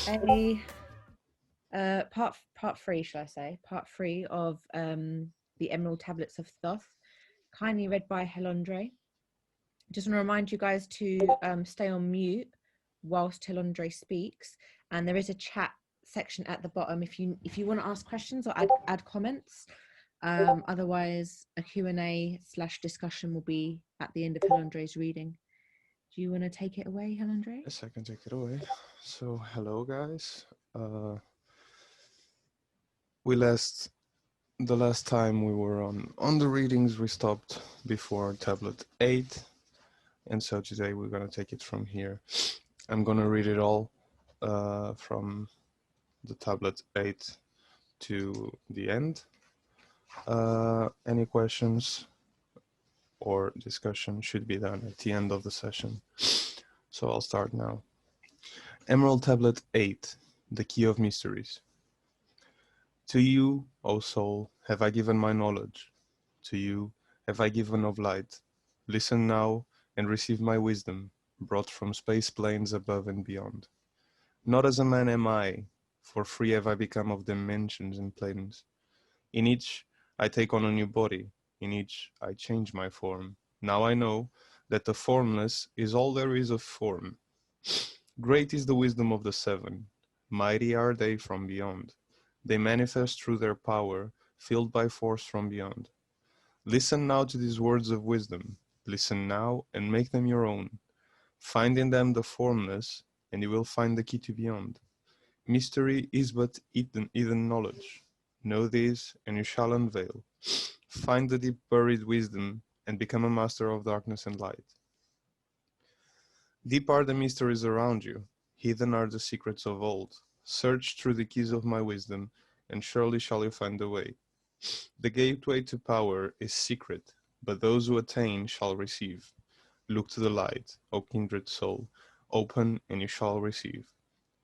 a part three, shall I say? Part three of the Emerald Tablets of Thoth, kindly read by Hilondray. Just want to remind you guys to stay on mute whilst Hilondray speaks, and there is a chat section at the bottom if you want to ask questions or add comments. Otherwise, a Q&A/discussion will be at the end of Hilondray's reading. Do you want to take it away, Hilondray? Yes, I can take it away. So, hello guys. The last time we were on the readings, we stopped before tablet 8, and so today we're gonna take it from here. I'm gonna read it all from the tablet 8 to the end. Any questions or discussion should be done at the end of the session. So I'll start now. Emerald Tablet 8, the Key of Mysteries. To you, O soul, have I given my knowledge. To you have I given of light. Listen now and receive my wisdom, brought from space planes above and beyond. Not as a man am I, for free have I become of dimensions and planes. In each I take on a new body, in each I change my form. Now I know that the formless is all there is of form. Great is the wisdom of the seven, mighty are they from beyond. They manifest through their power, filled by force from beyond. Listen now to these words of wisdom. Listen now and make them your own. Find in them the formless, and you will find the key to beyond. Mystery is but hidden knowledge. Know this, and you shall unveil. Find the deep buried wisdom, and become a master of darkness and light. Deep are the mysteries around you. Hidden are the secrets of old. Search through the keys of my wisdom, and surely shall you find the way. The gateway to power is secret, but those who attain shall receive. Look to the light, O kindred soul. Open, and you shall receive.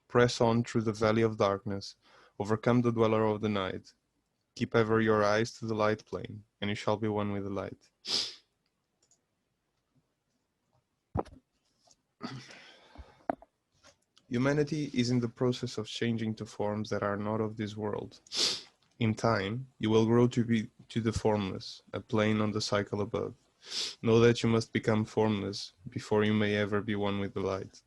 Press on through the valley of darkness. Overcome the dweller of the night. Keep ever your eyes to the light plane, and you shall be one with the light. Humanity is in the process of changing to forms that are not of this world. In time, you will grow to be to the formless, a plane on the cycle above. Know that you must become formless before you may ever be one with the light.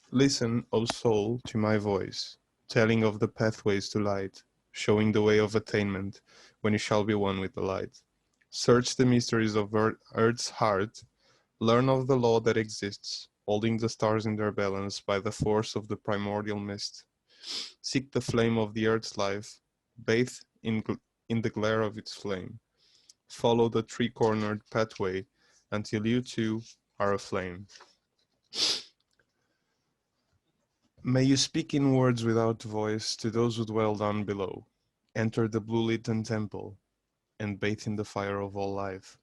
Listen, O soul, to my voice, telling of the pathways to light, showing the way of attainment, when you shall be one with the light. Search the mysteries of Earth's heart, learn of the law that exists, holding the stars in their balance by the force of the primordial mist. Seek the flame of the Earth's life, bathe in the glare of its flame. Follow the three-cornered pathway until you too are aflame. May you speak in words without voice to those who dwell down below. Enter the blue-lit temple and bathe in the fire of all life.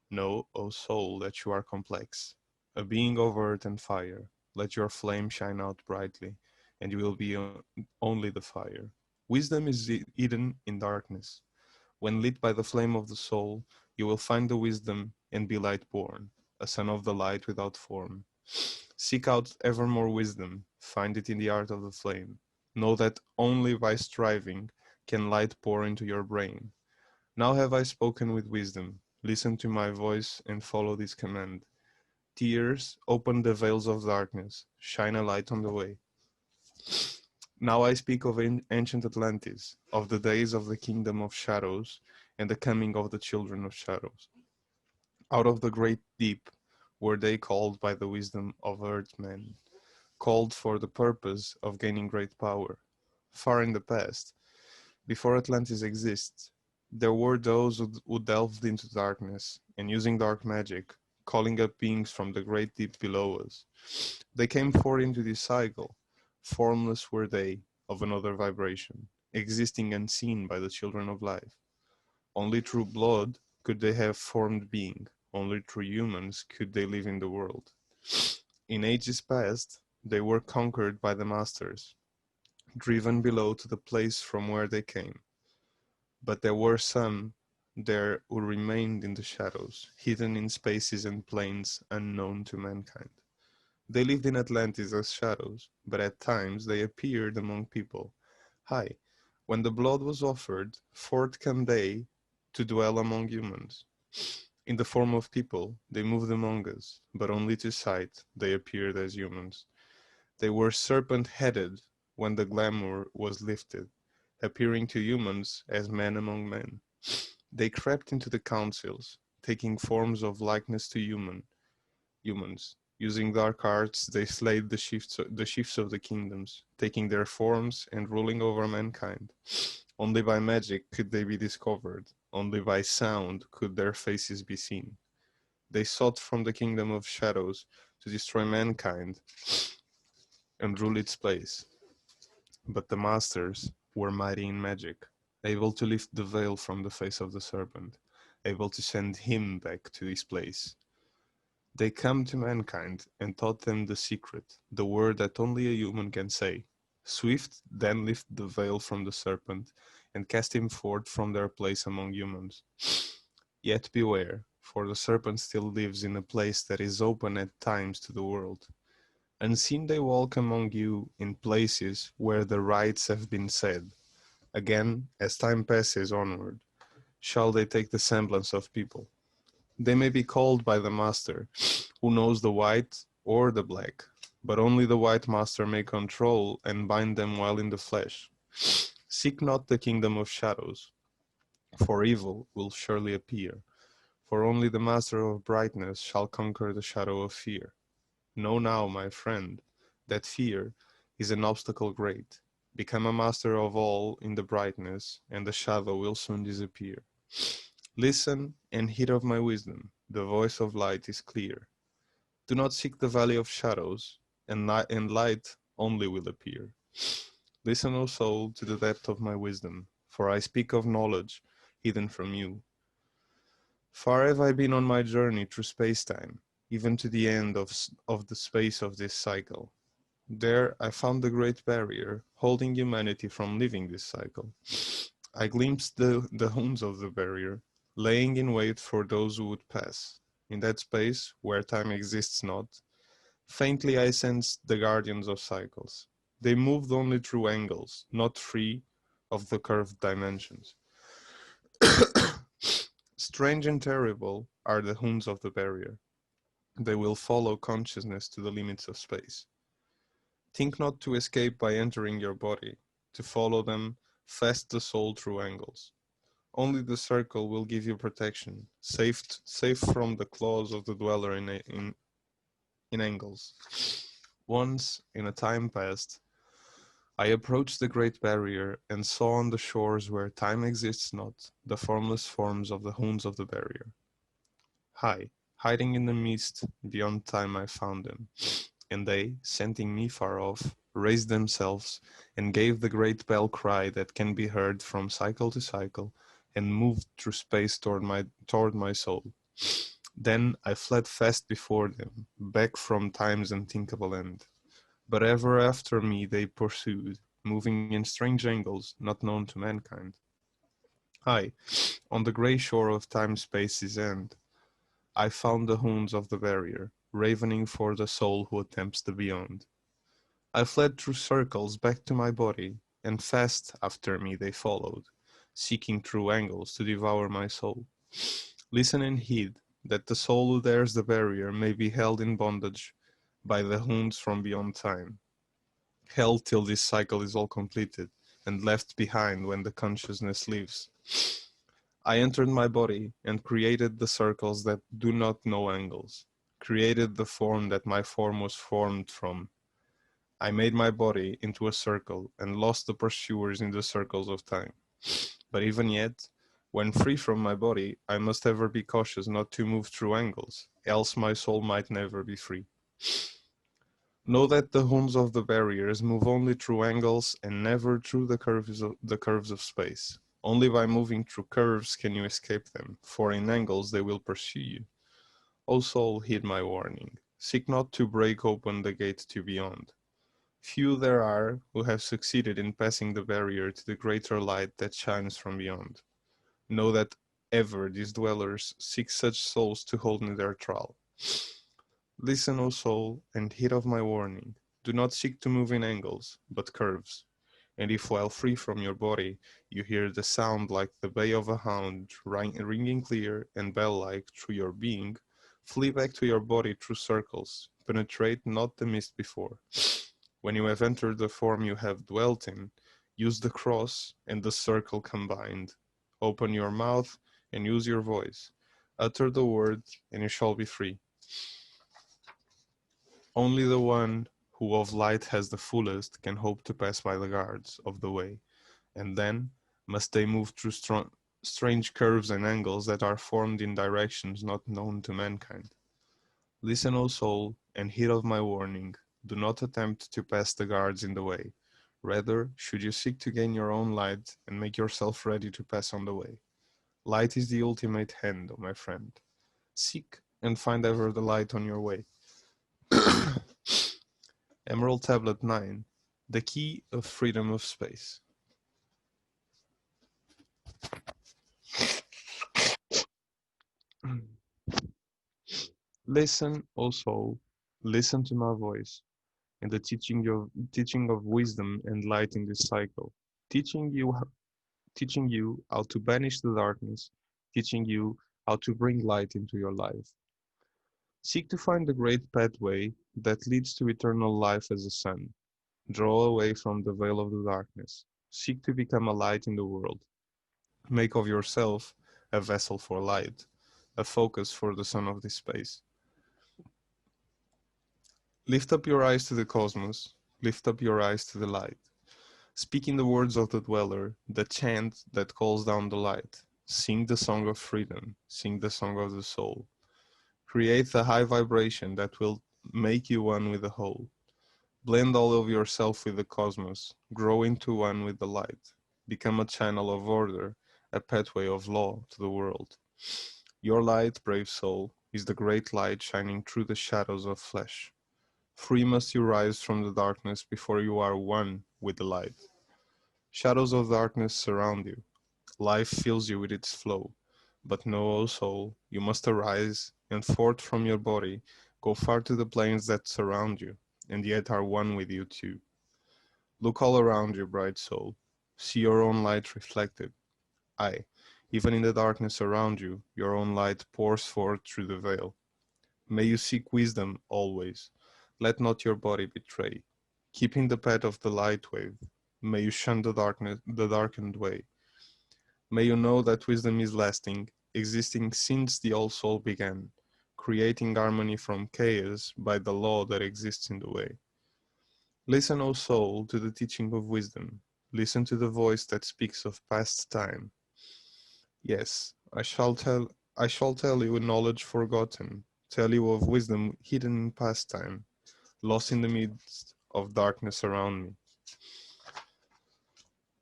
Know, O soul, that you are complex, a being of earth and fire. Let your flame shine out brightly, and you will be only the fire. Wisdom is hidden in darkness. When lit by the flame of the soul, you will find the wisdom and be light born, a son of the light without form. Seek out ever more wisdom, find it in the art of the flame. Know that only by striving can light pour into your brain. Now have I spoken with wisdom. Listen to my voice and follow this command. Tears, open the veils of darkness, shine a light on the way. Now I speak of ancient Atlantis, of the days of the kingdom of shadows, and the coming of the children of shadows. Out of the great deep were they called by the wisdom of earthmen, called for the purpose of gaining great power. Far in the past, before Atlantis exists, there were those who delved into darkness, and using dark magic, calling up beings from the great deep below us. They came forth into this cycle. Formless were they, of another vibration, existing unseen by the children of life. Only through blood could they have formed being. Only through humans could they live in the world. In ages past, they were conquered by the masters, driven below to the place from where they came. But there were some there who remained in the shadows, hidden in spaces and planes unknown to mankind. They lived in Atlantis as shadows, but at times they appeared among people. Hi, when the blood was offered, forth came they to dwell among humans. In the form of people, they moved among us, but only to sight they appeared as humans. They were serpent-headed when the glamour was lifted, appearing to humans as men among men. They crept into the councils, taking forms of likeness to humans. Using dark arts, they slayed the chiefs of the kingdoms, taking their forms and ruling over mankind. Only by magic could they be discovered. Only by sound could their faces be seen. They sought from the kingdom of shadows to destroy mankind and rule its place. But the masters were mighty in magic, able to lift the veil from the face of the serpent, able to send him back to his place. They came to mankind and taught them the secret, the word that only a human can say. Swift then lifted the veil from the serpent and cast him forth from their place among humans. Yet beware, for the serpent still lives in a place that is open at times to the world. Unseen they walk among you in places where the rites have been said. Again, as time passes onward, shall they take the semblance of people. They may be called by the master, who knows the white or the black, but only the white master may control and bind them while in the flesh. Seek not the kingdom of shadows, for evil will surely appear, for only the master of brightness shall conquer the shadow of fear. Know now, my friend, that fear is an obstacle great. Become a master of all in the brightness, and the shadow will soon disappear. Listen and heed of my wisdom. The voice of light is clear. Do not seek the valley of shadows, and light only will appear. Listen, O soul, to the depth of my wisdom, for I speak of knowledge hidden from you. Far have I been on my journey through space-time, even to the end of the space of this cycle. There I found the great barrier, holding humanity from living this cycle. I glimpsed the hounds of the barrier, laying in wait for those who would pass. In that space, where time exists not, faintly I sensed the guardians of cycles. They moved only through angles, not free of the curved dimensions. Strange and terrible are the hounds of the barrier. They will follow consciousness to the limits of space. Think not to escape by entering your body. To follow them, fast the soul through angles. Only the circle will give you protection, safe from the claws of the dweller in angles. Once, in a time past, I approached the great barrier and saw on the shores where time exists not the formless forms of the hounds of the barrier. High, hiding in the mist beyond time I found them, and they, scenting me far off, raised themselves and gave the great bell cry that can be heard from cycle to cycle and moved through space toward my soul. Then I fled fast before them, back from time's unthinkable end. But ever after me they pursued, moving in strange angles not known to mankind. Aye, on the grey shore of time-space's end, I found the hounds of the barrier, ravening for the soul who attempts the beyond. I fled through circles back to my body, and fast after me they followed, seeking through angles to devour my soul. Listen and heed, that the soul who dares the barrier may be held in bondage by the hounds from beyond time, held till this cycle is all completed, and left behind when the consciousness leaves. I entered my body and created the circles that do not know angles, created the form that my form was formed from. I made my body into a circle and lost the pursuers in the circles of time. But even yet, when free from my body, I must ever be cautious not to move through angles, else my soul might never be free. Know that the homes of the barriers move only through angles and never through the curves of space. Only by moving through curves can you escape them, for in angles they will pursue you. O soul, heed my warning. Seek not to break open the gate to beyond. Few there are who have succeeded in passing the barrier to the greater light that shines from beyond. Know that ever these dwellers seek such souls to hold in their thrall. Listen, O soul, and heed of my warning. Do not seek to move in angles, but curves. And if while free from your body you hear the sound like the bay of a hound ringing clear and bell-like through your being, flee back to your body through circles, penetrate not the mist before. When you have entered the form you have dwelt in, use the cross and the circle combined. Open your mouth and use your voice. Utter the word and you shall be free. Only the one who of light has the fullest can hope to pass by the guards of the way, and then must they move through strange curves and angles that are formed in directions not known to mankind. Listen, O soul, and heed of my warning. Do not attempt to pass the guards in the way. Rather, should you seek to gain your own light and make yourself ready to pass on the way. Light is the ultimate end, O my friend. Seek and find ever the light on your way. Emerald Tablet 9. The Key of Freedom of Space. Listen, O soul, listen to my voice, and the teaching of wisdom and light in this cycle, teaching you teaching you how to banish the darkness, teaching you how to bring light into your life. Seek to find the great pathway that leads to eternal life as a sun. Draw away from the veil of the darkness. Seek to become a light in the world. Make of yourself a vessel for light, a focus for the sun of this space. Lift up your eyes to the cosmos, lift up your eyes to the light. Speak in the words of the dweller, the chant that calls down the light. Sing the song of freedom, sing the song of the soul. Create the high vibration that will make you one with the whole. Blend all of yourself with the cosmos, grow into one with the light. Become a channel of order, a pathway of law to the world. Your light, brave soul, is the great light shining through the shadows of flesh. Free must you rise from the darkness before you are one with the light. Shadows of darkness surround you. Life fills you with its flow. But know, O soul, you must arise, and forth from your body go far to the planes that surround you, and yet are one with you too. Look all around you, bright soul. See your own light reflected. Aye, even in the darkness around you, your own light pours forth through the veil. May you seek wisdom always. Let not your body betray. Keeping the path of the light wave, may you shun the darkened way. May you know that wisdom is lasting, existing since the All Soul began, creating harmony from chaos by the law that exists in the way. Listen, O soul, to the teaching of wisdom. Listen to the voice that speaks of past time. Yes, I shall tell you knowledge forgotten, tell you of wisdom hidden in past time, lost in the midst of darkness around me.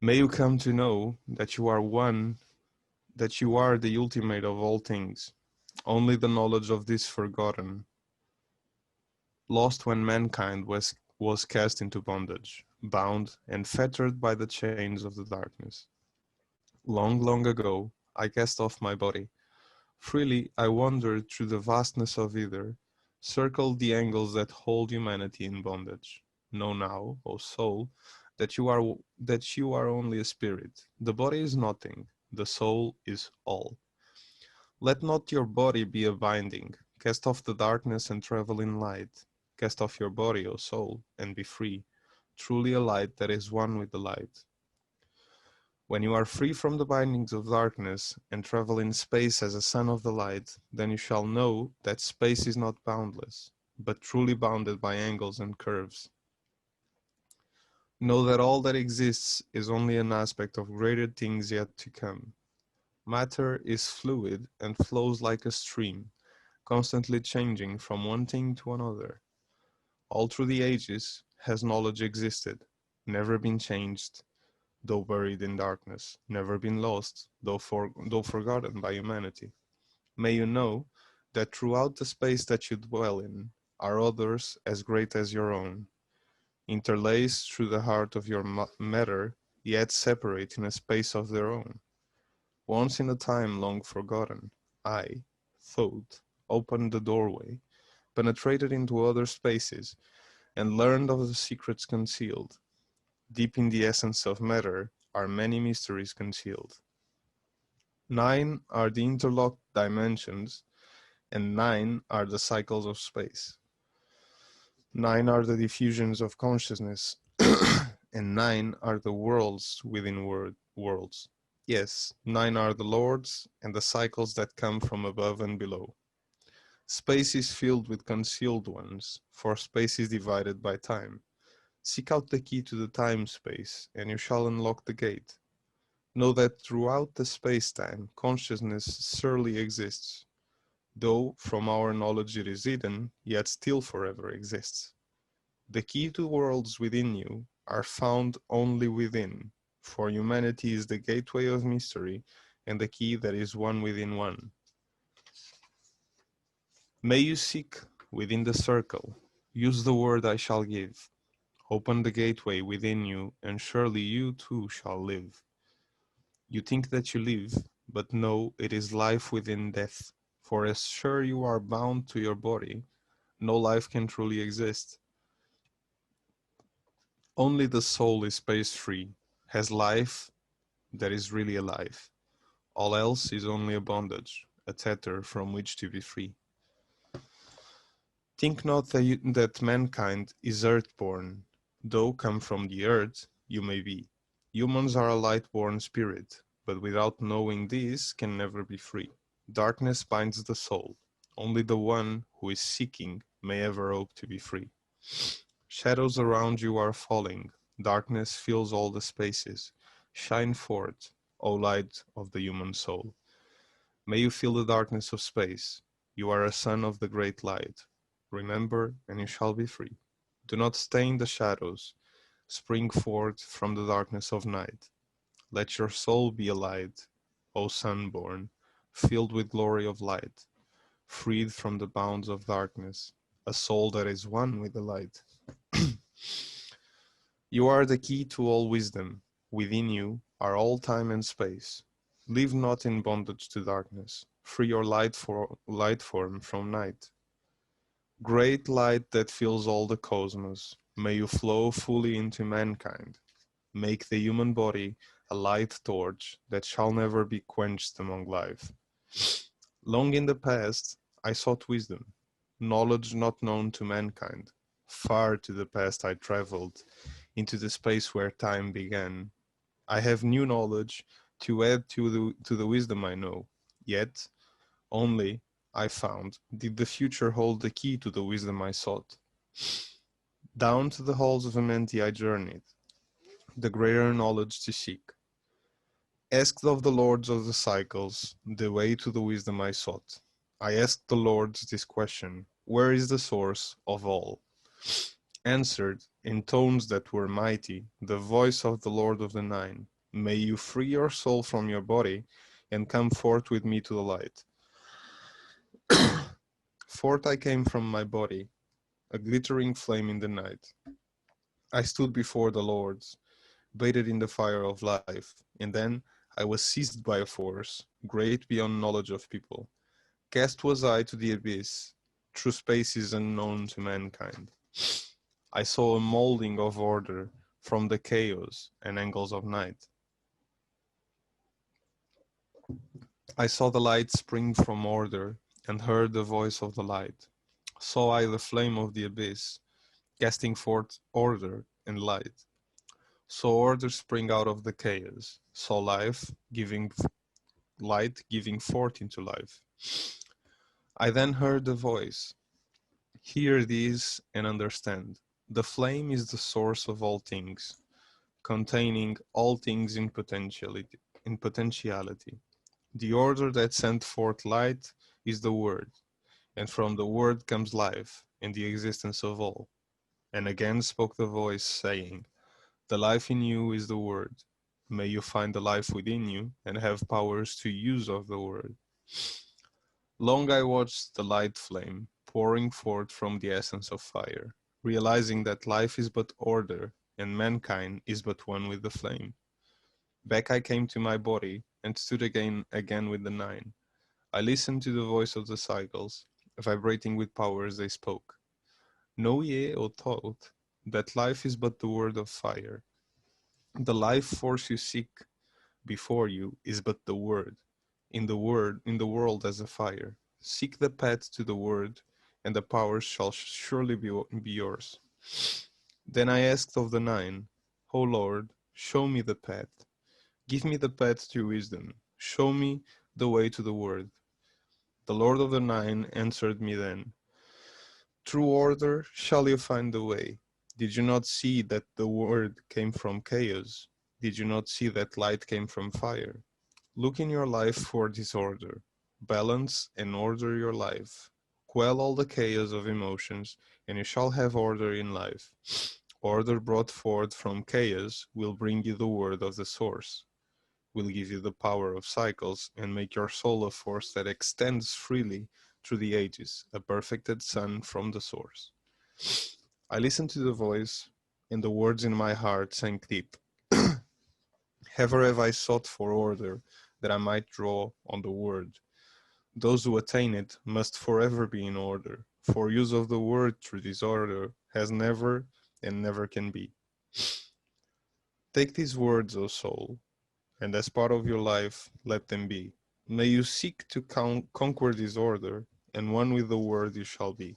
May you come to know that you are one, that you are the ultimate of all things. Only the knowledge of this forgotten, lost when mankind was cast into bondage, bound and fettered by the chains of the darkness. Long, long ago, I cast off my body. Freely I wandered through the vastness of either, circled the angles that hold humanity in bondage. Know now, O soul, that you are only a spirit. The body is nothing, the soul is all. Let not your body be a binding. Cast off the darkness and travel in light. Cast off your body, O soul, and be free, truly a light that is one with the light. When you are free from the bindings of darkness and travel in space as a son of the light, then you shall know that space is not boundless, but truly bounded by angles and curves. Know that all that exists is only an aspect of greater things yet to come. Matter is fluid and flows like a stream, constantly changing from one thing to another. All through the ages has knowledge existed, never been changed, though buried in darkness, never been lost, though forgotten by humanity. May you know that throughout the space that you dwell in are others as great as your own, interlaced through the heart of your matter, yet separate in a space of their own. Once in a time long forgotten, I, thought, opened the doorway, penetrated into other spaces, and learned of the secrets concealed. Deep in the essence of matter are many mysteries concealed. 9 are the interlocked dimensions, and 9 are the cycles of space. 9 are the diffusions of consciousness, and 9 are the worlds within worlds. Yes, 9 are the lords and the cycles that come from above and below. Space is filled with concealed ones, for space is divided by time. Seek out the key to the time-space, and you shall unlock the gate. Know that throughout the space-time, consciousness surely exists. Though from our knowledge it is hidden, yet still forever exists. The key to worlds within you are found only within, for humanity is the gateway of mystery and the key that is one within one. May you seek within the circle, use the word I shall give. Open the gateway within you, and surely you too shall live. You think that you live, but no, it is life within death. For as sure you are bound to your body, no life can truly exist. Only the soul is space-free, has life that is really alive. All else is only a bondage, a tether from which to be free. Think not that mankind is earth-born, though come from the earth, you may be. Humans are a light-born spirit, but without knowing this can never be free. Darkness binds the soul. Only the one who is seeking may ever hope to be free. Shadows around you are falling. Darkness fills all the spaces. Shine forth, O light of the human soul. May you feel the darkness of space. You are a son of the great light. Remember, and you shall be free. Do not stay in the shadows. Spring forth from the darkness of night. Let your soul be a light, O sun born, filled with glory of light, freed from the bounds of darkness, a soul that is one with the light. You are the key to all wisdom. Within you are all time and space. Live not in bondage to darkness. Free your light form from night. Great light that fills all the cosmos, may you flow fully into mankind. Make the human body a light torch that shall never be quenched among life. Long in the past, I sought wisdom, knowledge not known to mankind. Far to the past I traveled, into the space where time began. I have new knowledge to add to the wisdom I know. Yet, only, I found, did the future hold the key to the wisdom I sought. Down to the halls of Amenti I journeyed, the greater knowledge to seek. Asked of the lords of the cycles the way to the wisdom I sought. I asked the lords this question, where is the source of all? Answered, in tones that were mighty, the voice of the Lord of the Nine, may you free your soul from your body and come forth with me to the light. Forth I came from my body, a glittering flame in the night. I stood before the lords, bathed in the fire of life, and then I was seized by a force, great beyond knowledge of people. Cast was I to the abyss, through spaces unknown to mankind. I saw a molding of order from the chaos and angles of night. I saw the light spring from order and heard the voice of the light. Saw I the flame of the abyss, casting forth order and light. Saw order spring out of the chaos. Saw light giving forth into life. I then heard the voice. Hear these and understand. The flame is the source of all things, containing all things in potentiality. The order that sent forth light is the word, and from the word comes life and the existence of all. And again spoke the voice, saying, the life in you is the word. May you find the life within you and have powers to use of the word. Long I watched the light flame pouring forth from the essence of fire, realizing that life is but order and mankind is but one with the flame. Back I came to my body and stood again with the nine. I listened to the voice of the cycles, vibrating with powers they spoke. Know ye, O Thoth, that life is but the word of fire. The life force you seek before you is but the word, in the world as a fire. Seek the path to the word, and the powers shall surely be yours. Then I asked of the nine, O Lord, show me the path. Give me the path to wisdom. Show me the way to the word. The Lord of the Nine answered me then, through order shall you find the way. Did you not see that the word came from chaos? Did you not see that light came from fire? Look in your life for disorder. Balance and order your life. Quell all the chaos of emotions, and you shall have order in life. Order brought forth from chaos will bring you the word of the source, will give you the power of cycles, and make your soul a force that extends freely through the ages, a perfected sun from the source. I listened to the voice, and the words in my heart sank deep. Ever have I sought for order, that I might draw on the word. Those who attain it must forever be in order, for use of the word through disorder has never and never can be. Take these words, O soul, and as part of your life let them be. May you seek to conquer disorder, and one with the word you shall be.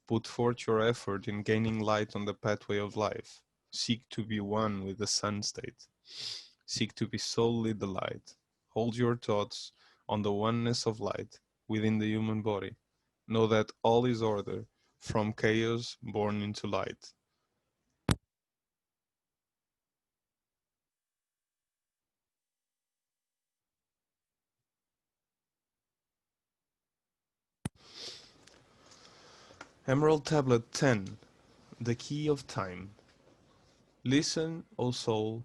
Put forth your effort in gaining light on the pathway of life. Seek to be one with the sun state. Seek to be solely the light. Hold your thoughts on the oneness of light within the human body. Know that all is order, from chaos born into light. Emerald Tablet 10. The Key of Time. Listen, O soul,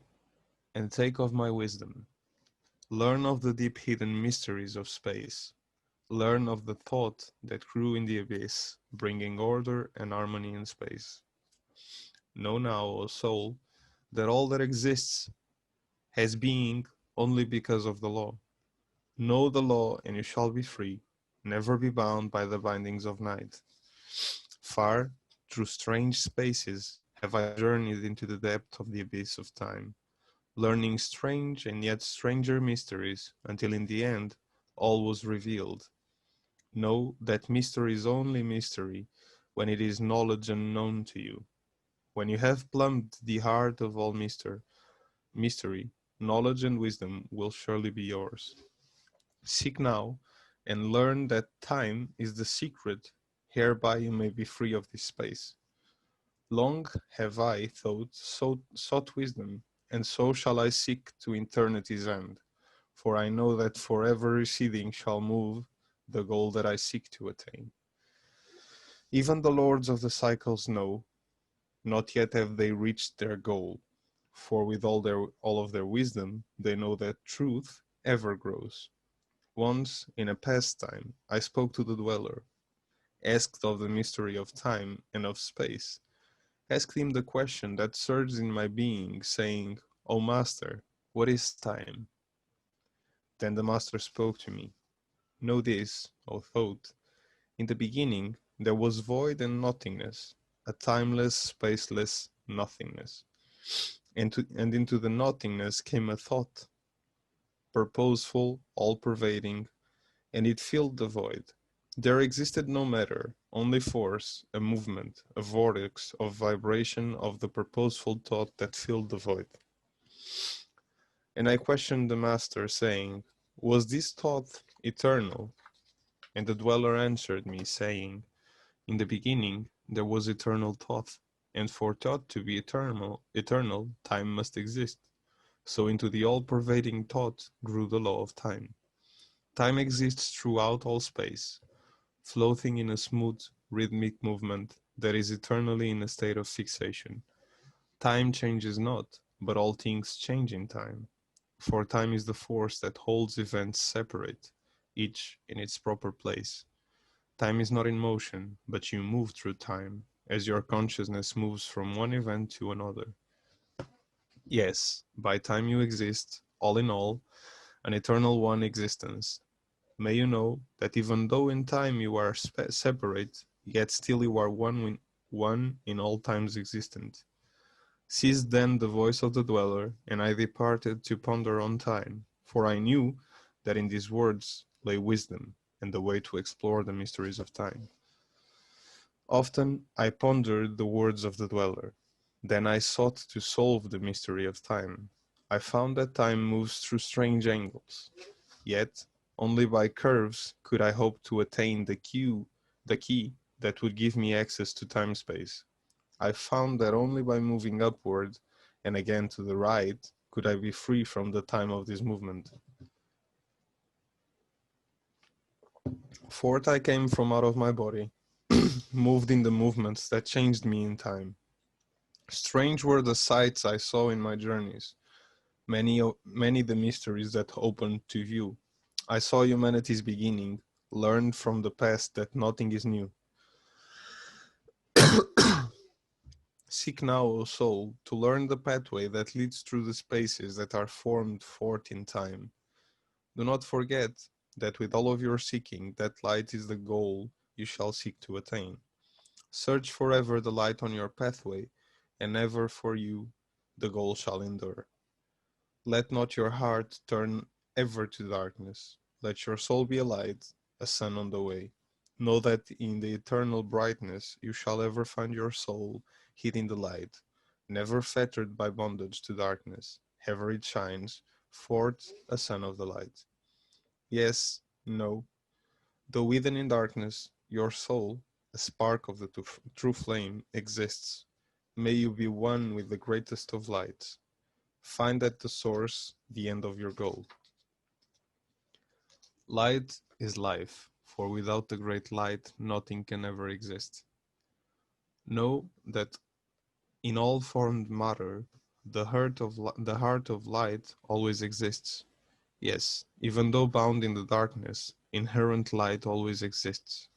and take of my wisdom. Learn of the deep hidden mysteries of space. Learn of the thought that grew in the abyss, bringing order and harmony in space. Know now, O soul, that all that exists has being only because of the law. Know the law and you shall be free, never be bound by the bindings of night. Far, through strange spaces, have I journeyed into the depth of the abyss of time, learning strange and yet stranger mysteries, until in the end all was revealed. Know that mystery is only mystery when it is knowledge unknown to you. When you have plumbed the heart of all mystery, knowledge and wisdom will surely be yours. Seek now and learn that time is the secret hereby you may be free of this space. Long have I sought wisdom, and so shall I seek to eternity's end, for I know that forever receding shall move the goal that I seek to attain. Even the lords of the cycles know, not yet have they reached their goal, for with all of their wisdom, they know that truth ever grows. Once, in a past time, I spoke to the dweller, asked of the mystery of time and of space, asked him the question that surged in my being, saying, O Master, what is time? Then the Master spoke to me, know this, O Thoth, in the beginning there was void and nothingness, a timeless, spaceless nothingness. And into the nothingness came a thought, purposeful, all-pervading, and it filled the void. There existed no matter, only force, a movement, a vortex of vibration of the purposeful thought that filled the void. And I questioned the Master, saying, was this thought eternal? And the dweller answered me, saying, in the beginning there was eternal thought, and for thought to be eternal, time must exist. So into the all-pervading thought grew the law of time. Time exists throughout all space, floating in a smooth, rhythmic movement that is eternally in a state of fixation. Time changes not, but all things change in time. For time is the force that holds events separate, each in its proper place. Time is not in motion, but you move through time, as your consciousness moves from one event to another. Yes, by time you exist, all in all, an eternal one existence. May you know that even though in time you are separate, yet still you are one in all times existent. Ceased then the voice of the dweller, and I departed to ponder on time, for I knew that in these words lay wisdom and the way to explore the mysteries of time. Often I pondered the words of the dweller. Then I sought to solve the mystery of time. I found that time moves through strange angles. Yet, only by curves could I hope to attain the key that would give me access to time-space. I found that only by moving upward and again to the right could I be free from the time of this movement. Forth I came from out of my body, moved in the movements that changed me in time. Strange were the sights I saw in my journeys, many the mysteries that opened to view. I saw humanity's beginning, learned from the past that nothing is new. Seek now, O soul, to learn the pathway that leads through the spaces that are formed forth in time. Do not forget that with all of your seeking, that light is the goal you shall seek to attain. Search forever the light on your pathway, and ever for you the goal shall endure. Let not your heart turn ever to darkness. Let your soul be a light, a sun on the way. Know that in the eternal brightness you shall ever find your soul hid in the light, never fettered by bondage to darkness. Ever it shines forth a sun of the light. Yes, no, though hidden in darkness, your soul, a spark of the true flame, exists. May you be one with the greatest of lights. Find at the source the end of your goal. Light is life, for without the great light nothing can ever exist. Know that in all formed matter, the heart of light always exists. Yes, even though bound in the darkness, inherent light always exists.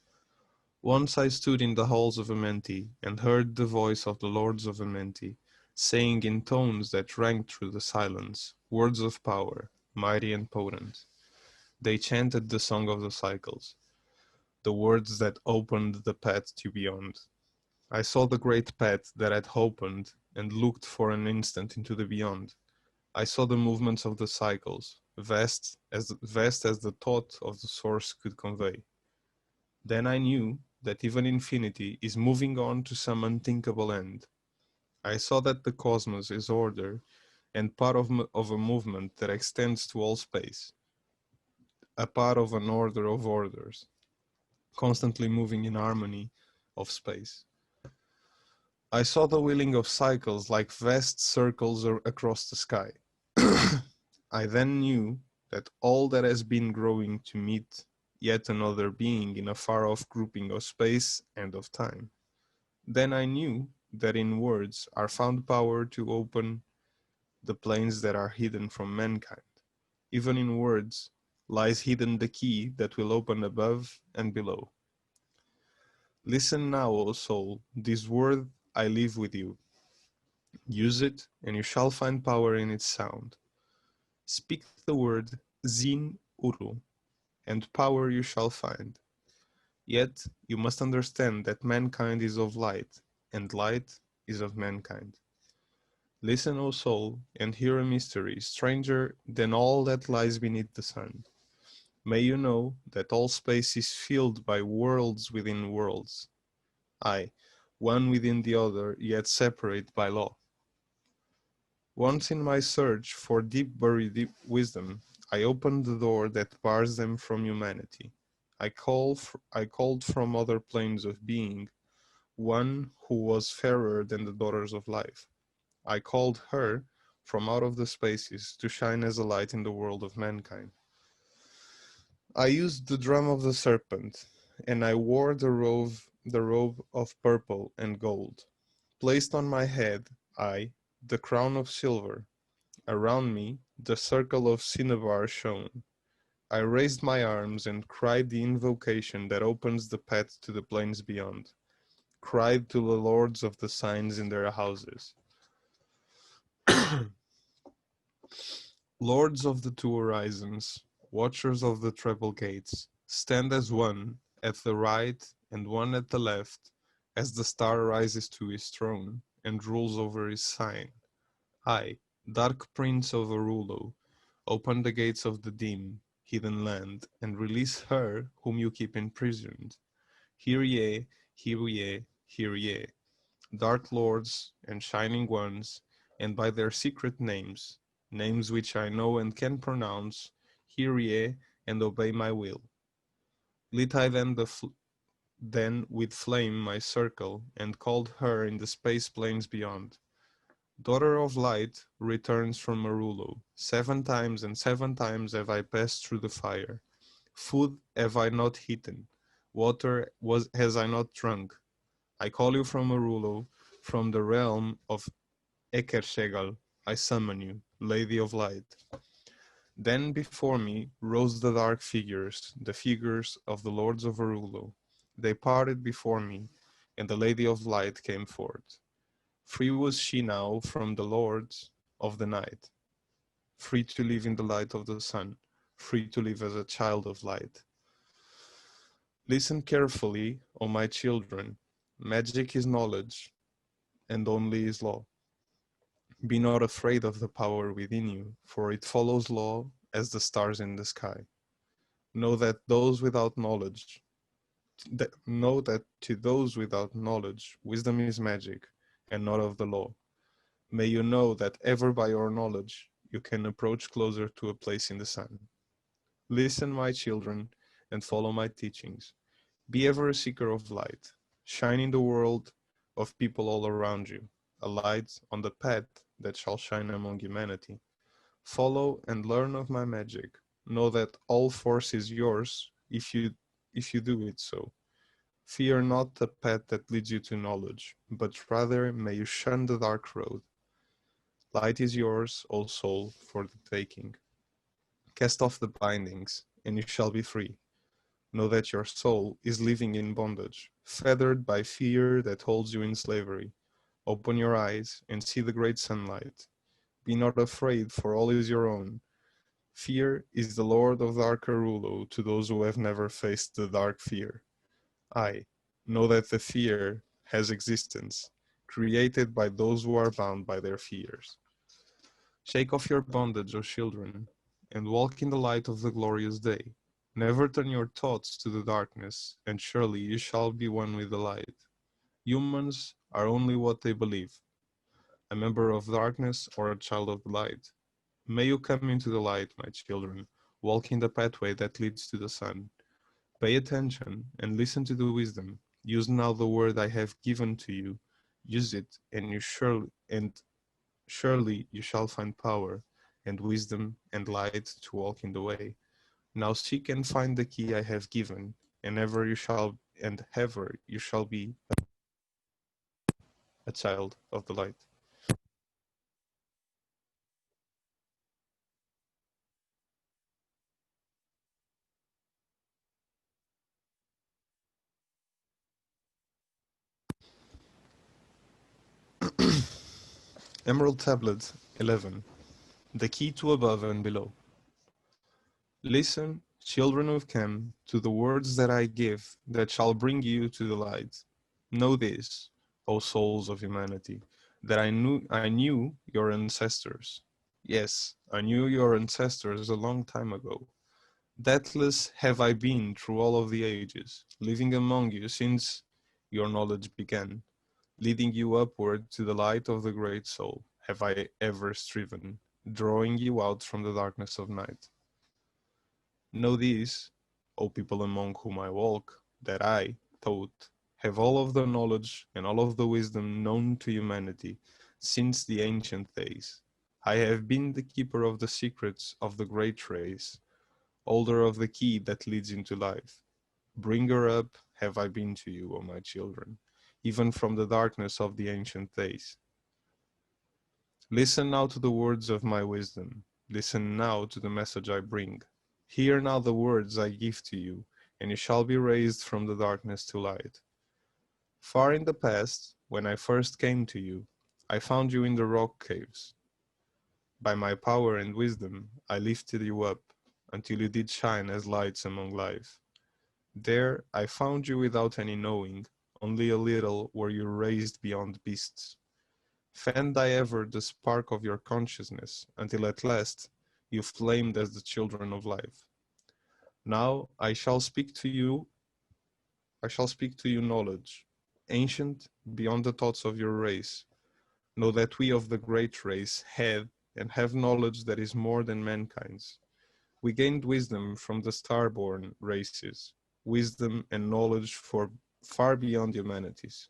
Once I stood in the halls of Amenti and heard the voice of the lords of Amenti, saying in tones that rang through the silence, words of power, mighty and potent. They chanted the song of the cycles, the words that opened the path to beyond. I saw the great path that had opened and looked for an instant into the beyond. I saw the movements of the cycles, vast as the thought of the source could convey. Then I knew that even infinity is moving on to some unthinkable end. I saw that the cosmos is order and part of a movement that extends to all space, a part of an order of orders, constantly moving in harmony of space. I saw the wheeling of cycles like vast circles across the sky. I then knew that all that has been growing to meet yet another being in a far-off grouping of space and of time. Then I knew that in words are found power to open the planes that are hidden from mankind. Even in words lies hidden the key that will open above and below. Listen now, O soul, this word I leave with you. Use it, and you shall find power in its sound. Speak the word Zin Uru, and power you shall find. Yet you must understand that mankind is of light, and light is of mankind. Listen, O soul, and hear a mystery stranger than all that lies beneath the sun. May you know that all space is filled by worlds within worlds. Aye, one within the other, yet separate by law. Once in my search for deep wisdom, I opened the door that bars them from humanity. I called from other planes of being one who was fairer than the daughters of life. I called her from out of the spaces to shine as a light in the world of mankind. I used the drum of the serpent, and I wore the robe of purple and gold. Placed on my head, the crown of silver. Around me, the circle of cinnabar shone. I raised my arms and cried the invocation that opens the path to the plains beyond. Cried to the lords of the signs in their houses. Lords of the two horizons, watchers of the treble gates, stand as one at the right and one at the left, as the star rises to his throne and rules over his sign. I, dark prince of Arulo, open the gates of the dim, hidden land, and release her whom you keep imprisoned. Hear ye, hear ye, hear ye, dark lords and shining ones, and by their secret names, names which I know and can pronounce, hear ye and obey my will. Lit I then with flame my circle, and called her in the space plains beyond. Daughter of light returns from Marulo. 7 times and 7 times have I passed through the fire. Food have I not eaten, water has I not drunk. I call you from Marulo, from the realm of Ekershegal. I summon you, Lady of Light. Then before me rose the dark figures, the figures of the lords of Arulo. They parted before me, and the Lady of Light came forth. Free was she now from the lords of the night, free to live in the light of the sun, free to live as a child of light. Listen carefully, O my children. Magic is knowledge, and only is law. Be not afraid of the power within you, for it follows law as the stars in the sky. Know that to those without knowledge, wisdom is magic, and not of the law. May you know that ever by your knowledge you can approach closer to a place in the sun. Listen, my children, and follow my teachings. Be ever a seeker of light. Shine in the world of people all around you, a light on the path that shall shine among humanity. Follow and learn of my magic. Know that all force is yours if you do it so. Fear not the path that leads you to knowledge, but rather may you shun the dark road. Light is yours, O soul, for the taking. Cast off the bindings, and you shall be free. Know that your soul is living in bondage, fettered by fear that holds you in slavery. Open your eyes and see the great sunlight. Be not afraid, for all is your own. Fear is the lord of dark Arulo to those who have never faced the dark fear. I know that the fear has existence, created by those who are bound by their fears. Shake off your bondage, O children, and walk in the light of the glorious day. Never turn your thoughts to the darkness, and surely you shall be one with the light. Humans are only what they believe, a member of darkness or a child of the light. May you come into the light, my children, walk in the pathway that leads to the sun. Pay attention and listen to the wisdom. Use now the word I have given to you. Use it, and surely you shall find power and wisdom and light to walk in the way. Now seek and find the key I have given, and ever you shall be a child of the light. Emerald Tablet 11. The key to above and below. Listen, children of Chem, to the words that I give that shall bring you to the light. Know this, O souls of humanity, that I knew your ancestors. Yes, I knew your ancestors a long time ago. Deathless have I been through all of the ages, living among you since your knowledge began. Leading you upward to the light of the great soul, have I ever striven, drawing you out from the darkness of night. Know this, O people among whom I walk, that I, Thoth, have all of the knowledge and all of the wisdom known to humanity since the ancient days. I have been the keeper of the secrets of the great race, holder of the key that leads into life. Bringer up have I been to you, O my children, even from the darkness of the ancient days. Listen now to the words of my wisdom. Listen now to the message I bring. Hear now the words I give to you, and you shall be raised from the darkness to light. Far in the past, when I first came to you, I found you in the rock caves. By my power and wisdom, I lifted you up. until you did shine as lights among life. There I found you without any knowing, only a little were you raised beyond beasts. Fanned I ever the spark of your consciousness, until at last you flamed as the children of life. Now I shall speak to you knowledge, ancient beyond the thoughts of your race. Know that we of the great race had and have knowledge that is more than mankind's. We gained wisdom from the star-born races, wisdom and knowledge for far beyond humanities.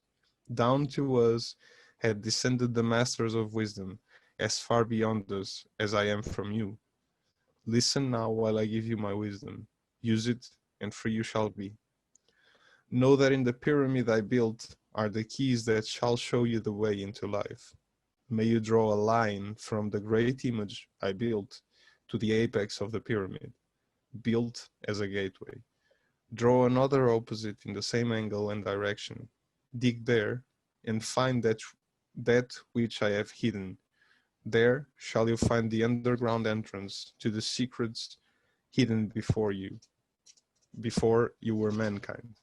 Down to us had descended the masters of wisdom, as far beyond us as I am from you. Listen now while I give you my wisdom. Use it, and free you shall be. Know that in the pyramid I built are the keys that shall show you the way into life. May you draw a line from the great image I built to the apex of the pyramid, built as a gateway. Draw another opposite in the same angle and direction. Dig there and find that which I have hidden. There shall you find the underground entrance to the secrets hidden before you were mankind.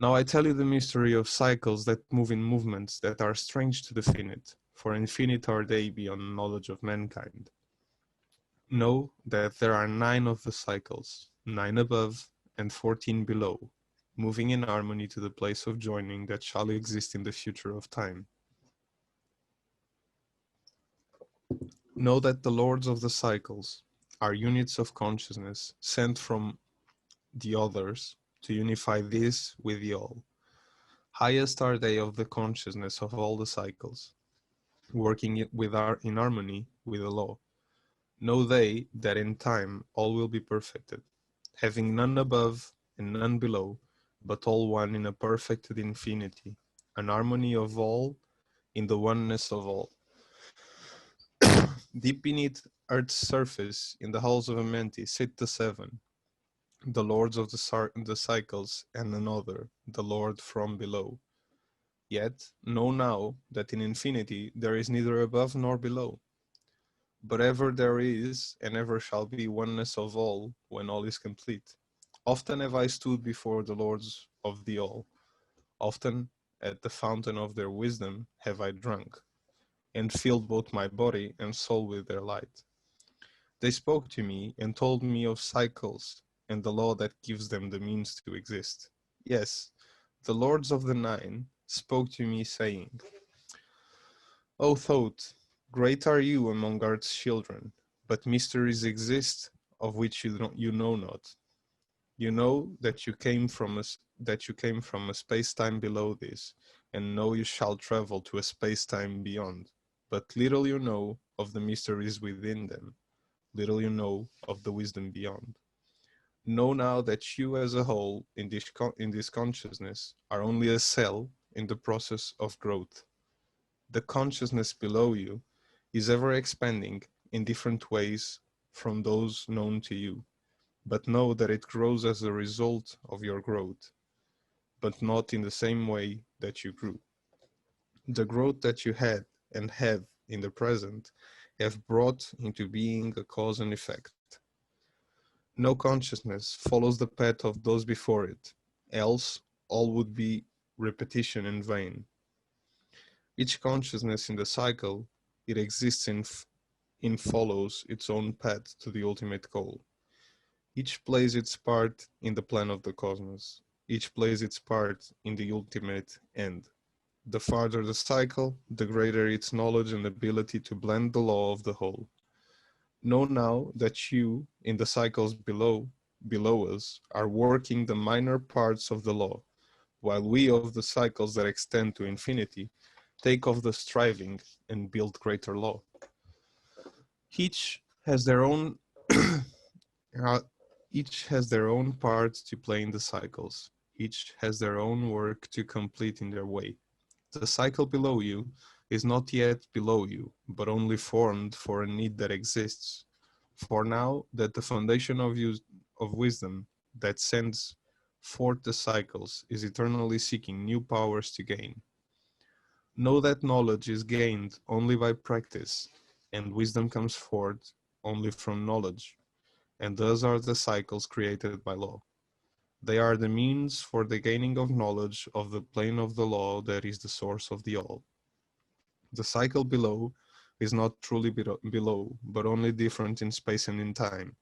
Now I tell you the mystery of cycles that move in movements that are strange to the finite, for infinite are they beyond knowledge of mankind. Know that there are 9 of the cycles, 9 above and 14 below, moving in harmony to the place of joining that shall exist in the future of time. Know that the lords of the cycles are units of consciousness sent from the others to unify this with the all. Highest are they of the consciousness of all the cycles, working in harmony with the law. Know they that in time all will be perfected, having none above and none below, but all one in a perfected infinity, an harmony of all in the oneness of all. Deep beneath earth's surface, in the halls of Amenti, sit the 7, the lords of the cycles, and another, the Lord from below. Yet know now that in infinity there is neither above nor below, but ever there is and ever shall be oneness of all when all is complete. Often have I stood before the lords of the all, often at the fountain of their wisdom have I drunk, and filled both my body and soul with their light. They spoke to me and told me of cycles and the law that gives them the means to exist. Yes, the lords of the 9 spoke to me saying, O Thoth, great are you among earth's children, but mysteries exist of which you know not. You know that you came from a space-time below this, and know you shall travel to a space-time beyond. But little you know of the mysteries within them, little you know of the wisdom beyond. Know now that you as a whole in this consciousness are only a cell in the process of growth. The consciousness below you is ever expanding in different ways from those known to you, but know that it grows as a result of your growth, but not in the same way that you grew. The growth that you had and have in the present have brought into being a cause and effect. No consciousness follows the path of those before it, else all would be repetition and vain. Each consciousness in the cycle, it exists in follows its own path to the ultimate goal. Each plays its part in the plan of the cosmos. Each plays its part in the ultimate end. The farther the cycle, the greater its knowledge and ability to blend the law of the whole. Know now that you, in the cycles below us, are working the minor parts of the law, while we of the cycles that extend to infinity take off the striving and build greater law. Each has their own each has their own part to play in the cycles. Each has their own work to complete in their way. The cycle below you is not yet below you, but only formed for a need that exists. For now that the foundation of wisdom that sends forth the cycles is eternally seeking new powers to gain. Know that knowledge is gained only by practice, and wisdom comes forth only from knowledge, and thus are the cycles created by law. They are the means for the gaining of knowledge of the plane of the law that is the source of the all. The cycle below is not truly below, but only different in space and in time.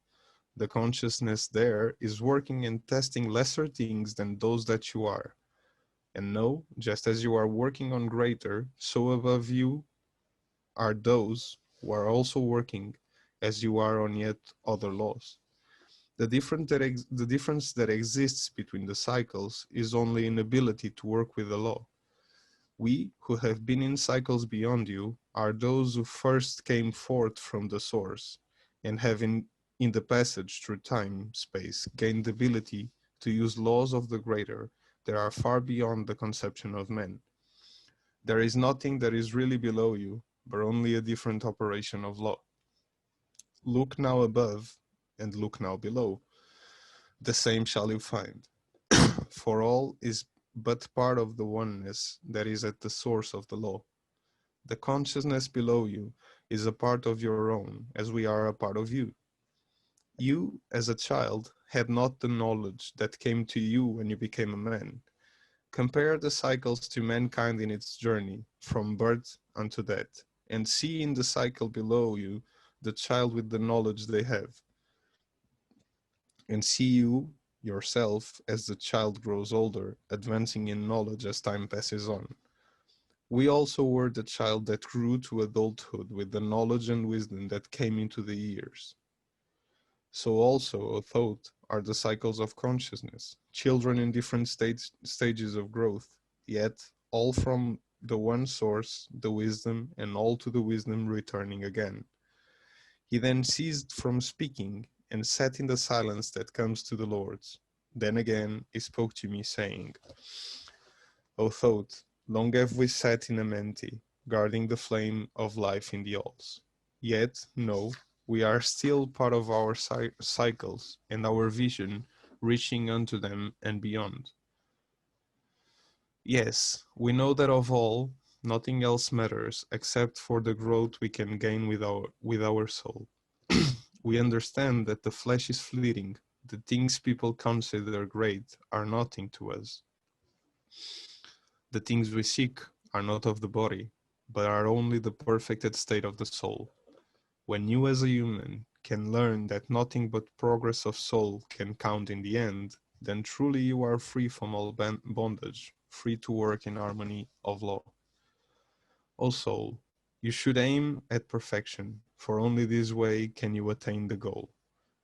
The consciousness there is working and testing lesser things than those that you are. And know, just as you are working on greater, so above you are those who are also working as you are on yet other laws. The difference that exists between the cycles is only in ability to work with the law. We, who have been in cycles beyond you, are those who first came forth from the source, and have in the passage through time, space, gained the ability to use laws of the greater that are far beyond the conception of men. There is nothing that is really below you, but only a different operation of law. Look now above, and look now below. The same shall you find. For all is but part of the oneness that is at the source of the law. The consciousness below you is a part of your own, as we are a part of you. You, as a child, had not the knowledge that came to you when you became a man. Compare the cycles to mankind in its journey, from birth unto death, and see in the cycle below you the child with the knowledge they have. And see you, yourself, as the child grows older, advancing in knowledge as time passes on. We also were the child that grew to adulthood with the knowledge and wisdom that came into the years. So also, O thought, are the cycles of consciousness, children in different stages of growth, yet all from the one source, the wisdom, and all to the wisdom returning again. He then ceased from speaking, and sat in the silence that comes to the Lord's. Then again he spoke to me, saying, O thought, long have we sat in Amenti, guarding the flame of life in the alls. Yet, no, we are still part of our cycles, and our vision reaching unto them and beyond. Yes, we know that of all, nothing else matters except for the growth we can gain with our soul. We understand that the flesh is fleeting. The things people consider great are nothing to us. The things we seek are not of the body, but are only the perfected state of the soul. When you as a human can learn that nothing but progress of soul can count in the end, then truly you are free from all bondage, free to work in harmony of law. O soul, you should aim at perfection, for only this way can you attain the goal.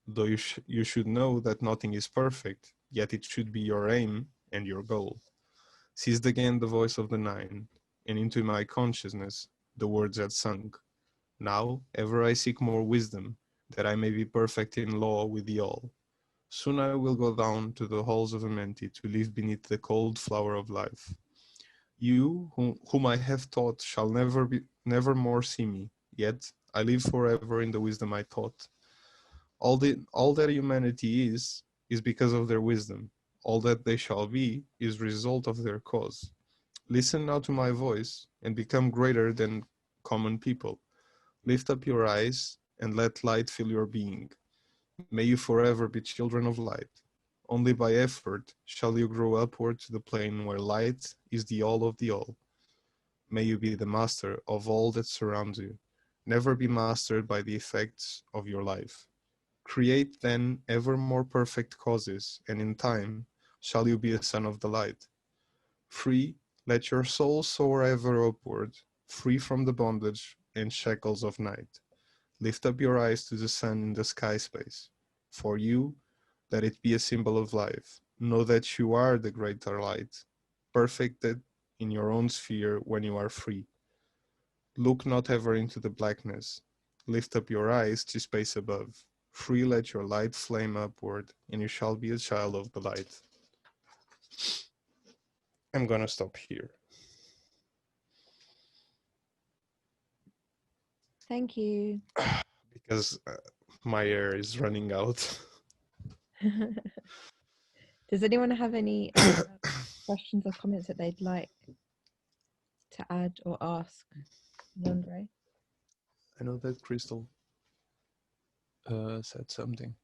Though you should know that nothing is perfect, yet it should be your aim and your goal. Ceased again the voice of the nine, and into my consciousness the words had sunk. Now ever I seek more wisdom, that I may be perfect in law with the all. Soon I will go down to the halls of Amenti to live beneath the cold flower of life. You, whom I have taught, shall never more see me, yet I live forever in the wisdom I taught. All that humanity is because of their wisdom. All that they shall be is result of their cause. Listen now to my voice, and become greater than common people. Lift up your eyes, and let light fill your being. May you forever be children of light. Only by effort shall you grow upward to the plane where light is the all of the all. May you be the master of all that surrounds you. Never be mastered by the effects of your life. Create then ever more perfect causes, and in time shall you be a son of the light. Free, let your soul soar ever upward, free from the bondage and shackles of night. Lift up your eyes to the sun in the sky space. For you, let it be a symbol of life. Know that you are the greater light, perfected in your own sphere when you are free. Look not ever into the blackness. Lift up your eyes to space above. Free let your light flame upward, and you shall be a child of the light. I'm gonna stop here. Thank you. Because my air is running out. Does anyone have any questions or comments that they'd like to add or ask Hilondray? I know that, Crystal. said something.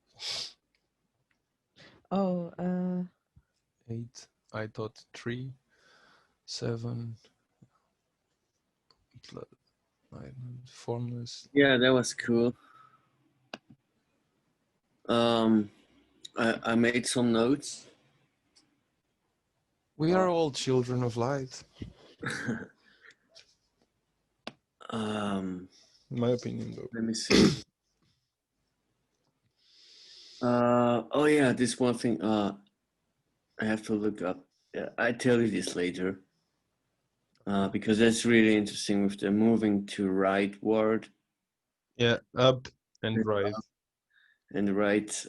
Oh, 8. I thought 3, 7. Formless. Yeah, that was cool. I made some notes. We are all children of light. In my opinion, though. Let me see. Oh yeah, this one thing. I have to look up. I tell you this later. Because that's really interesting with the moving to right word. Yeah, up and right. And right.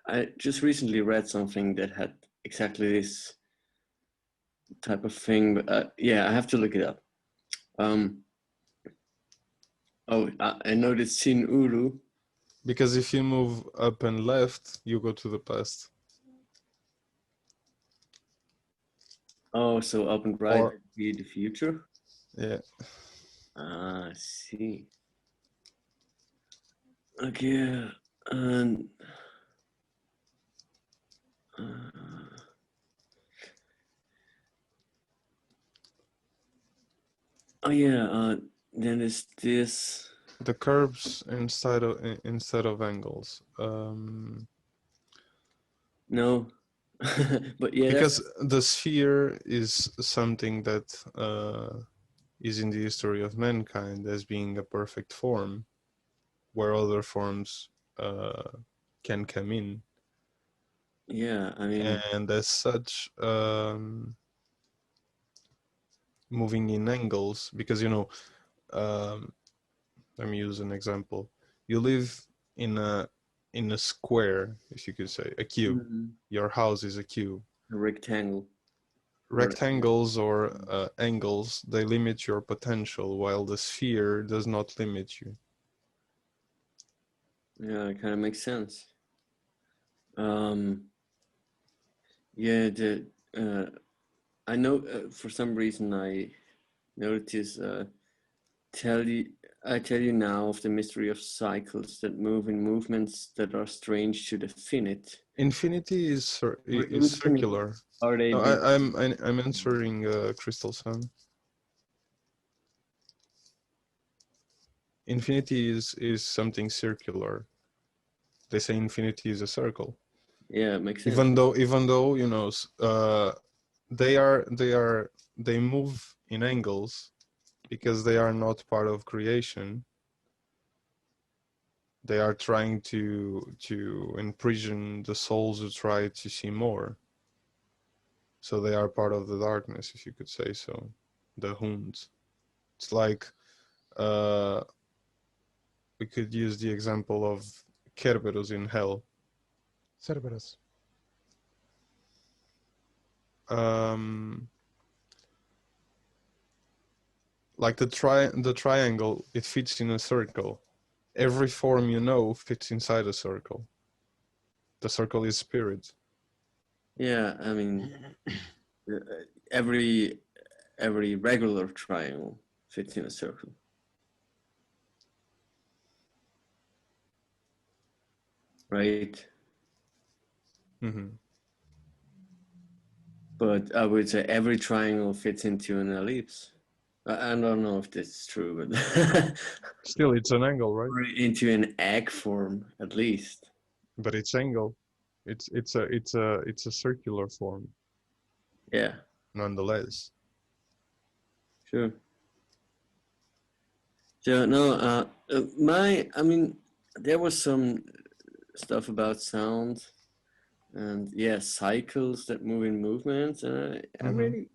I just recently read something that had exactly this type of thing, but yeah, I have to look it up. I noticed Sin Uru. Because if you move up and left, you go to the past. Oh, so up and right would be the future? Yeah. I see. Okay, and oh yeah, then there's this. The curves instead of angles. No, but yeah. Because the sphere is something that is in the history of mankind as being a perfect form, where other forms can come in. Yeah, I mean. And as such, moving in angles, because let me use an example. You live in a square, if you could say, a cube. Your house is a cube. A rectangle. Rectangles or angles, they limit your potential, while the sphere does not limit you. Yeah, it kind of makes sense. Yeah, I know for some reason I noticed. I tell you now of the mystery of cycles that move in movements that are strange to the finite. Infinity is circular. Are they? No, I'm answering Crystal Sun. Infinity is something circular. They say infinity is a circle. Yeah, it makes sense. Even though they move in angles because they are not part of creation. They are trying to imprison the souls who try to see more. So they are part of the darkness, if you could say so. The Hoons. It's like we could use the example of Kerberos in hell. Cerberus. Like the triangle, it fits in a circle. Every form you know fits inside a circle. The circle is spirit. Yeah, I mean, every regular triangle fits in a circle. Right? Mm-hmm. But I would say every triangle fits into an ellipse. I don't know if this is true, but Still, it's an angle, right? or into an egg form at least. But it's angle. It's a circular form. Yeah. Nonetheless. Sure. So no, I mean, there was some stuff about sound, and yeah, cycles that move in movements. I really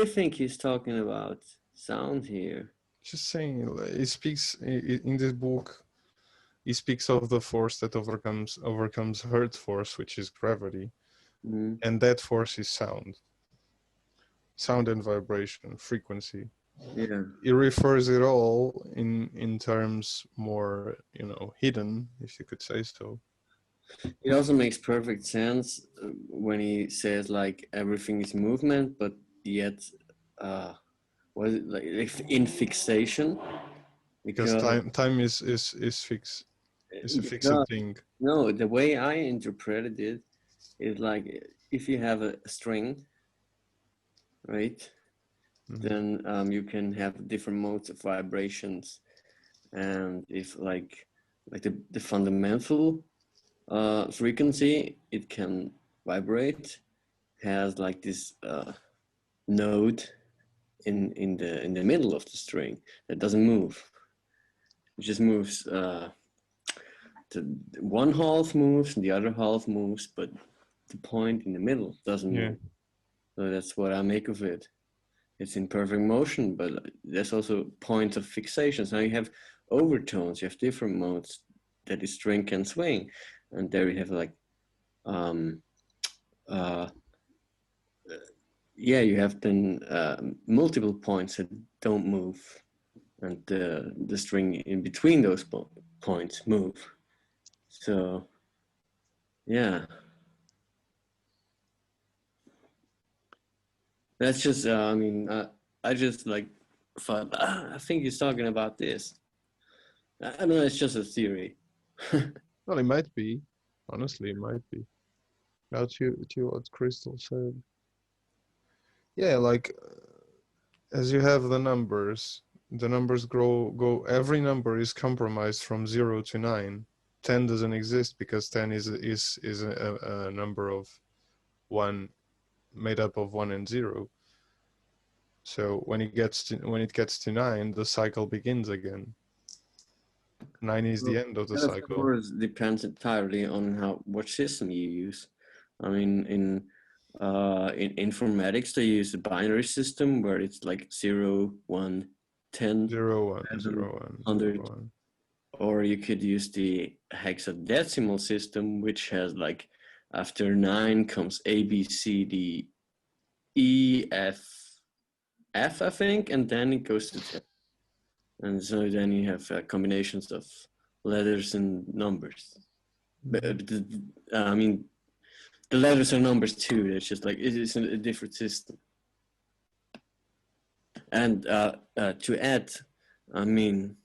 think he's talking about sound here. Just saying, he speaks in this book. He speaks of the force that overcomes Earth force, which is gravity, and that force is sound. Sound and vibration, frequency. Yeah. He refers it all in terms more, hidden, if you could say so. It also makes perfect sense when he says like everything is movement, but yet, what is it like in fixation? Because time is fixed. It's a fixed because, thing. no, the way I interpreted it is like if you have a string, right? Then you can have different modes of vibrations, and if like the fundamental frequency it can vibrate has like this node in the middle of the string that doesn't move. It just moves. The one half moves and the other half moves, but the point in the middle doesn't move. So that's what I make of it. It's in perfect motion, but there's also points of fixation. So you have overtones, you have different modes that the string can swing. And there you have like, you have then multiple points that don't move. And the string in between those points move. So, yeah. That's just, I just like thought, I think he's talking about this. I don't know, it's just a theory. Well, it might be. Honestly, it might be. Now to what Crystal said. Yeah, like as you have the numbers go. Every number is compromised from 0 to 9. 10 doesn't exist because 10 is a number of 1 made up of 1 and 0. So when it gets to 9, the cycle begins again. 9 is the end of the cycle. Of course, depends entirely on what system you use. I mean, in informatics, they use a binary system where it's like 0, 1, 10, 0, 1, 0, 1, 0, 1. Or you could use the hexadecimal system, which has like after 9 comes A, B, C, D, E, F, I think, and then it goes to 10. And so then you have combinations of letters and numbers. But, I mean, the letters are numbers too. It's just like, it is a different system. And to add, I mean,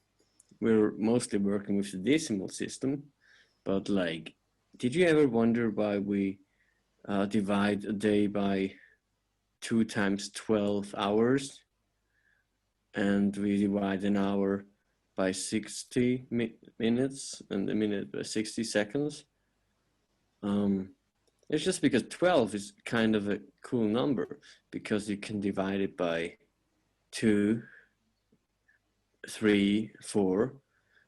we're mostly working with the decimal system, but like, did you ever wonder why we divide a day by 2 times 12 hours? And we divide an hour by 60 minutes and a minute by 60 seconds. It's just because 12 is kind of a cool number because you can divide it by 2, 3, 4.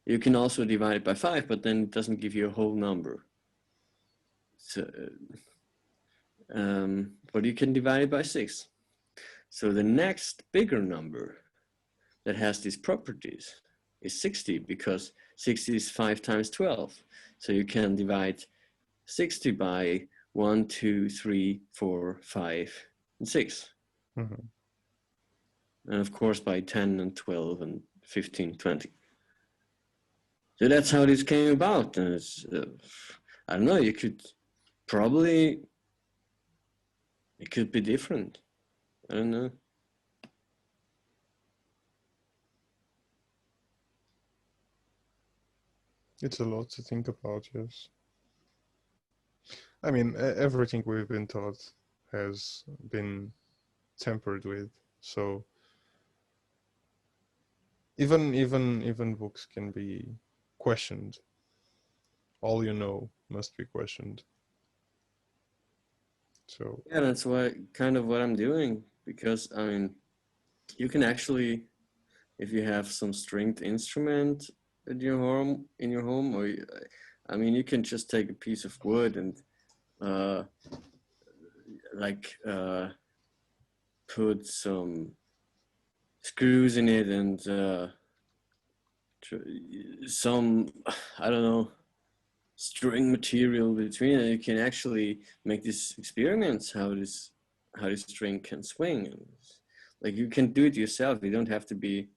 You can also divide it by 5, but then it doesn't give you a whole number. So, but you can divide it by 6. So the next bigger number that has these properties is 60 because 60 is 5 times 12. So you can divide 60 by 1, 2, 3, 4, 5, and 6. Mm-hmm. And of course by 10 and 12 and 15, 20. So that's how this came about. And it's, I don't know, you could probably, it could be different. I don't know. It's a lot to think about, yes. I mean, everything we've been taught has been tempered with, so even books can be questioned. All you know must be questioned. So yeah, that's what I'm doing, because I mean, you can actually, if you have some stringed instrument in your home, or I mean, you can just take a piece of wood and put some screws in it and some, I don't know, string material between it. You can actually make these experiments how this string can swing. Like, you can do it yourself. You don't have to be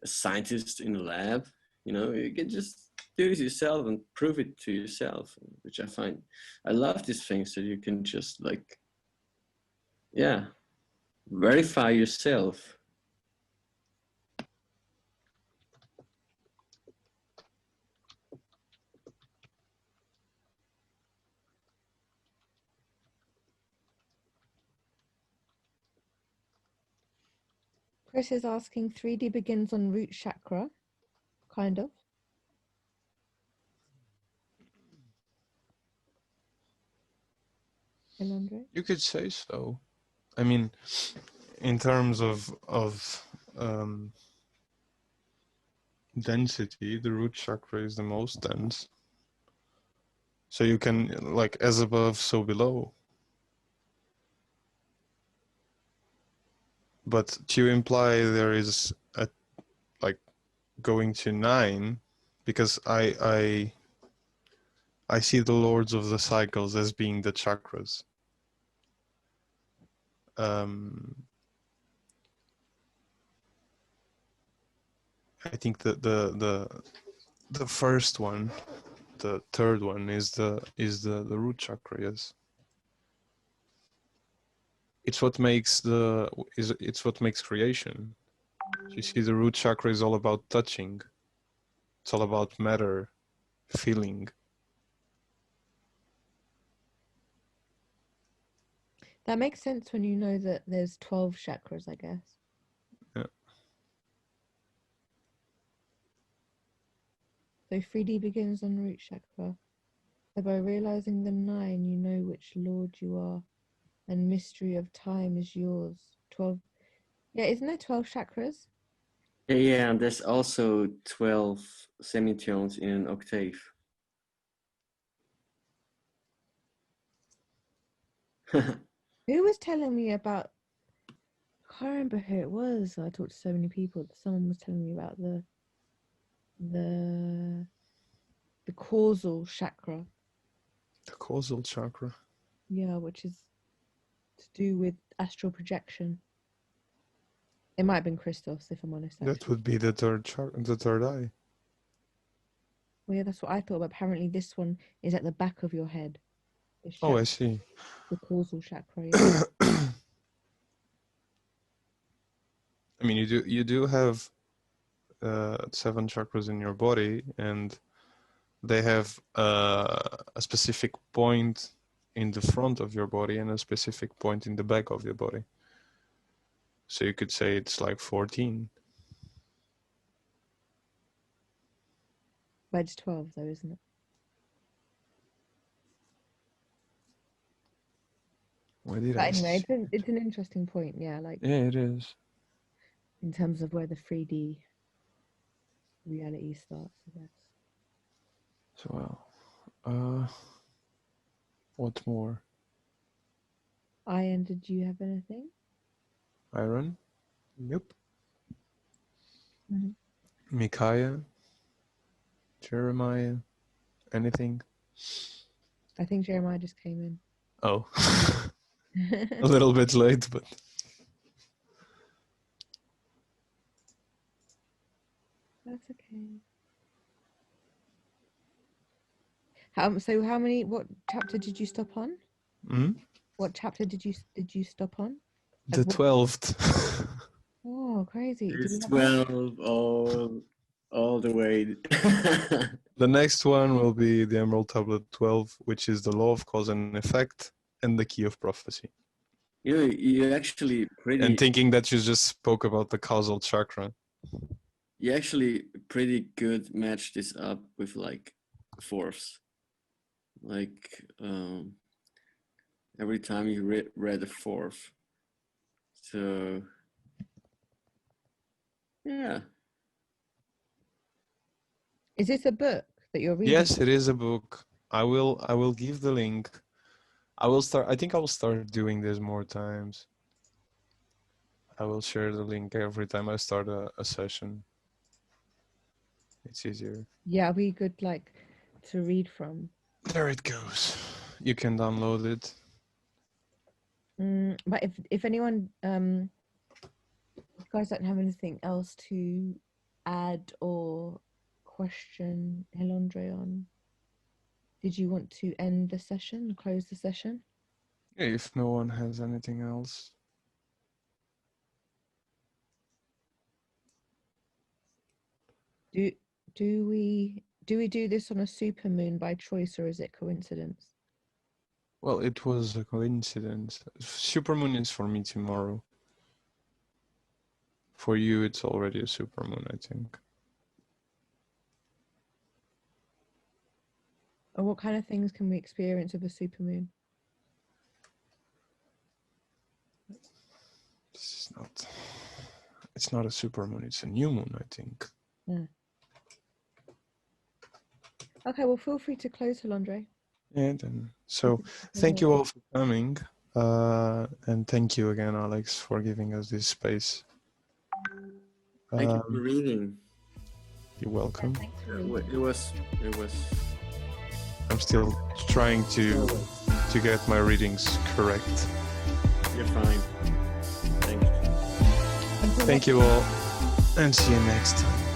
a scientist in a lab. You know, you can just do it yourself and prove it to yourself, which I love these things that you can just like, yeah, verify yourself. Chris is asking 3D begins on root chakra, kind of. Hilondray? You could say so. I mean, in terms of density, the root chakra is the most dense. So you can, like, as above, so below. But to imply there is a, like, going to 9, because I see the lords of the cycles as being the chakras. I think that the first one, the third one, is the root chakra. Yes, it's what makes it's what makes creation. You see, the root chakra is all about touching. It's all about matter, feeling. That makes sense when you know that there's 12 chakras, I guess. Yeah. So 3D begins on root chakra. So by realizing the 9, you know which lord you are, and mystery of time is yours. 12. Yeah, isn't there 12 chakras? Yeah, and there's also 12 semitones in an octave. Who was telling me about? I can't remember who it was. I talked to so many people. Someone was telling me about the causal chakra. The causal chakra. Yeah, which is to do with astral projection. It might have been Christos, if I'm honest. Actually. That would be the third chakra, the third eye. Well, yeah, that's what I thought. But apparently, this one is at the back of your head. Oh, I see. The causal chakra. Yeah. I mean, you do have 7 chakras in your body, and they have a specific point in the front of your body and a specific point in the back of your body. So you could say it's like 14. But it's 12, though, isn't it? Why did But I anyway, it's an interesting point. Yeah, like yeah, it is. in terms of where the 3D reality starts, I guess. So, what more? Ian, did you have anything? Iron? Yep. Mm-hmm. Micaiah? Jeremiah? Anything? I think Jeremiah just came in. Oh. A little bit late, but... That's okay. What chapter did you stop on? Hmm? What chapter did you stop on? The 12th. Oh, crazy. Do we It's have more? 12 all the way. The next one will be the Emerald Tablet 12, which is the law of cause and effect and the key of prophecy. You actually And thinking that you just spoke about the causal chakra. You actually pretty good match this up with like fourths. Like every time you read a fourth. So yeah. Is this a book that you're reading? Yes, it is a book. I will give the link. I think I will start doing this more times. I will share the link every time I start a session. It's easier. Yeah, we good like to read from. There it goes. You can download it. But if anyone you guys don't have anything else to add or question Hilondray on, did you want to end the session, close the session? If no one has anything else. Do we do this on a supermoon by choice, or is it coincidence? Well, it was a coincidence. Supermoon is for me tomorrow. For you, it's already a supermoon, I think. And what kind of things can we experience with a supermoon? It's not a supermoon, it's a new moon, I think. Yeah. Okay, well, feel free to close, Hilondray. Yeah, then. So thank you all for coming. And thank you again, Alex, for giving us this space. Thank you for reading. You're welcome. Yeah, thanks for reading. It was. I'm still trying to get my readings correct. You're fine. Thanks. Until Thank you all, and see you next time.